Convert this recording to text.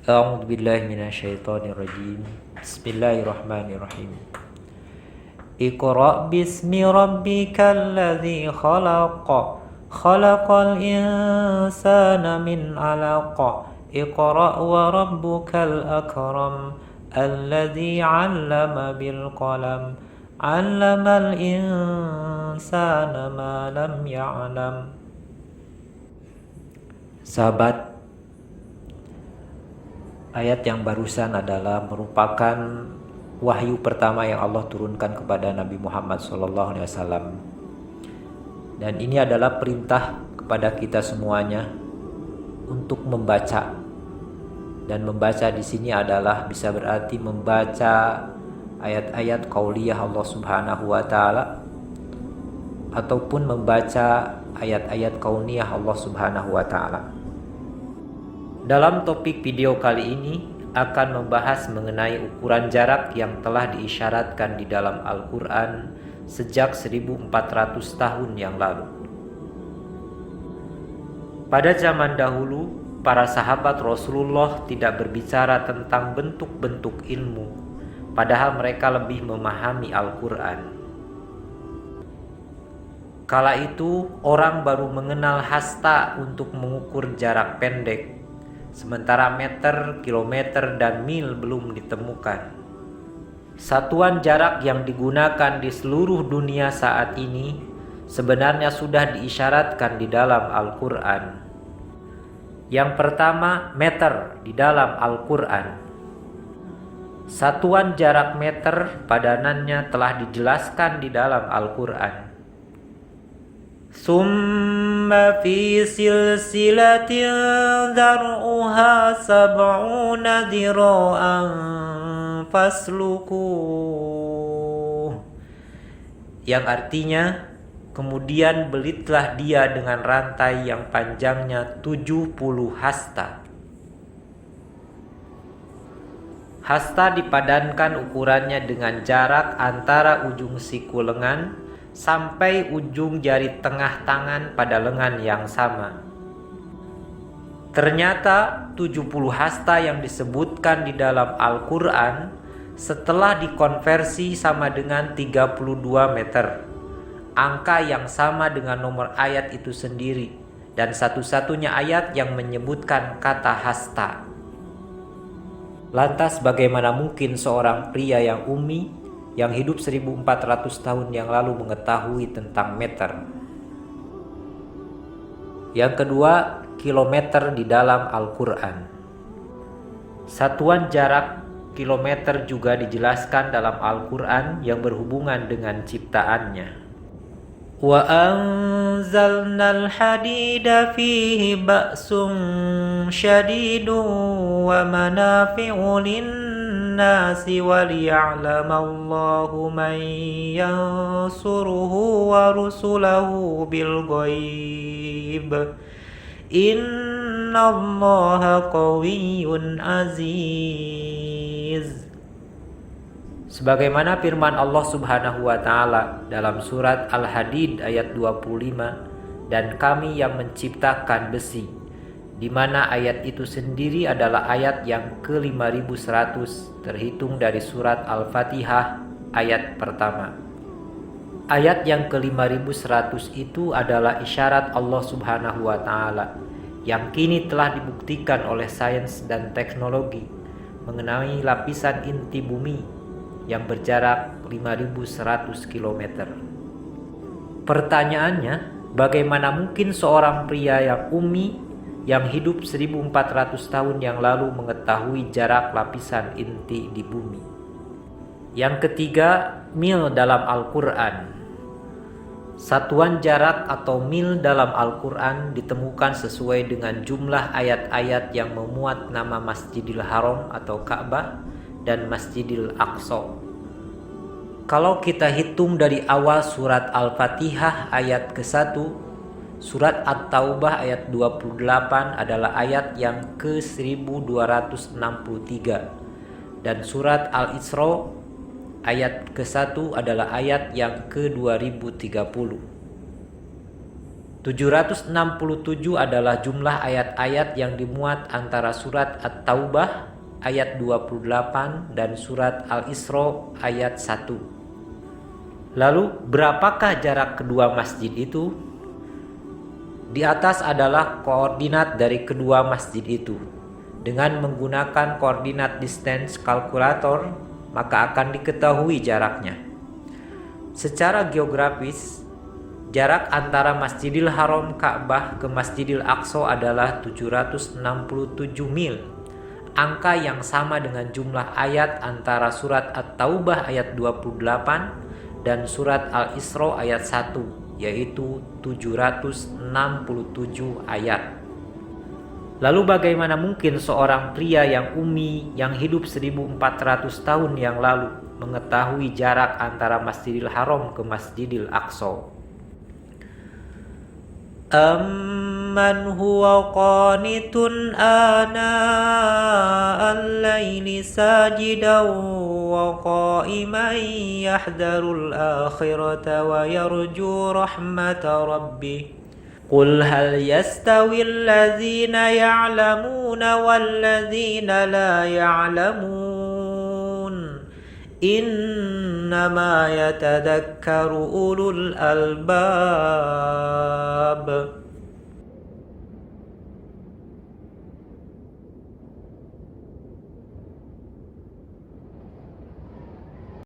A'udzu billahi minasyaitonir rajim. Bismillahirrahmanirrahim. Iqra bismi rabbikal ladzi khalaq. Khalaqal insana min 'alaq. Iqra wa rabbukal akram. Alladzi 'allama bil qalam. 'Allamal insana ma lam ya'lam. Sahabat, ayat yang barusan adalah merupakan wahyu pertama yang Allah turunkan kepada Nabi Muhammad SAW. Dan ini adalah perintah kepada kita semuanya untuk membaca. Dan membaca di sini adalah bisa berarti membaca ayat-ayat qauliyah Allah Subhanahu wa taala ataupun membaca ayat-ayat kauniyah Allah Subhanahu wa taala. Dalam topik video kali ini akan membahas mengenai ukuran jarak yang telah diisyaratkan di dalam Al-Quran sejak 1400 tahun yang lalu. Pada zaman dahulu, para sahabat Rasulullah tidak berbicara tentang bentuk-bentuk ilmu, padahal mereka lebih memahami Al-Quran. Kala itu, orang baru mengenal hasta untuk mengukur jarak pendek, sementara meter, kilometer, dan mil belum ditemukan. Satuan jarak yang digunakan di seluruh dunia saat ini sebenarnya sudah diisyaratkan di dalam Al-Quran. Yang pertama, meter di dalam Al-Quran. Satuan jarak meter padanannya telah dijelaskan di dalam Al-Quran. Summa fi silsilatin dhar'uha sab'una dhira'an faslukuh, yang artinya kemudian belitlah dia dengan rantai yang panjangnya 70 hasta. Hasta dipadankan ukurannya dengan jarak antara ujung siku lengan sampai ujung jari tengah tangan pada lengan yang sama. Ternyata 70 hasta yang disebutkan di dalam Al-Quran setelah dikonversi sama dengan 32 meter, angka yang sama dengan nomor ayat itu sendiri dan satu-satunya ayat yang menyebutkan kata hasta. Lantas bagaimana mungkin seorang pria yang ummi yang hidup 1400 tahun yang lalu mengetahui tentang meter? Yang kedua, kilometer di dalam Al-Quran. Satuan jarak kilometer juga dijelaskan dalam Al-Quran yang berhubungan dengan ciptaannya. Wa anzalnal hadida fihi ba'sun syadidun wa manafi'u linnasi wa liya'lamallahu man yansuruhu wa rusulahu bil ghaib. Innallaha qawiyyun aziz. Sebagaimana firman Allah Subhanahu wa taala dalam surat Al-Hadid ayat 25, dan kami yang menciptakan besi, di mana ayat itu sendiri adalah ayat yang ke-5100 terhitung dari surat Al-Fatihah ayat pertama. Ayat yang ke-5100 itu adalah isyarat Allah Subhanahu wa taala yang kini telah dibuktikan oleh sains dan teknologi mengenai lapisan inti bumi yang berjarak 5100 km. Pertanyaannya, bagaimana mungkin seorang pria yang ummi yang hidup 1400 tahun yang lalu mengetahui jarak lapisan inti di bumi? Yang ketiga, mil dalam Al-Quran. Satuan jarak atau mil dalam Al-Quran ditemukan sesuai dengan jumlah ayat-ayat yang memuat nama Masjidil Haram atau Ka'bah dan Masjidil Aqsa. Kalau kita hitung dari awal surat Al-Fatihah ayat ke-1, surat At-Taubah ayat 28 adalah ayat yang ke-1263, dan surat Al-Isra ayat ke-1 adalah ayat yang ke-2030. 767 adalah jumlah ayat-ayat yang dimuat antara surat At-Taubah ayat 28 dan surat Al-Isra ayat 1. Lalu berapakah jarak kedua masjid itu? Di atas adalah koordinat dari kedua masjid itu. Dengan menggunakan koordinat distance calculator, maka akan diketahui jaraknya. Secara geografis, jarak antara Masjidil Haram Ka'bah ke Masjidil Aqsa adalah 767 mil. Angka yang sama dengan jumlah ayat antara surat At-Taubah ayat 28 dan surat Al-Isra ayat 1, yaitu 767 ayat. Lalu bagaimana mungkin seorang pria yang ummi yang hidup 1400 tahun yang lalu mengetahui jarak antara Masjidil Haram ke Masjidil Aqsa? Amman huwa qanitun ana al-laili sajidan wa qa'iman yahdharul akhirata wa yarju rahmata rabbih. Qul hal yastawi alladhina ya'lamuna walladhina la ya'lamun. Innama yatadhakkaru ulul albab.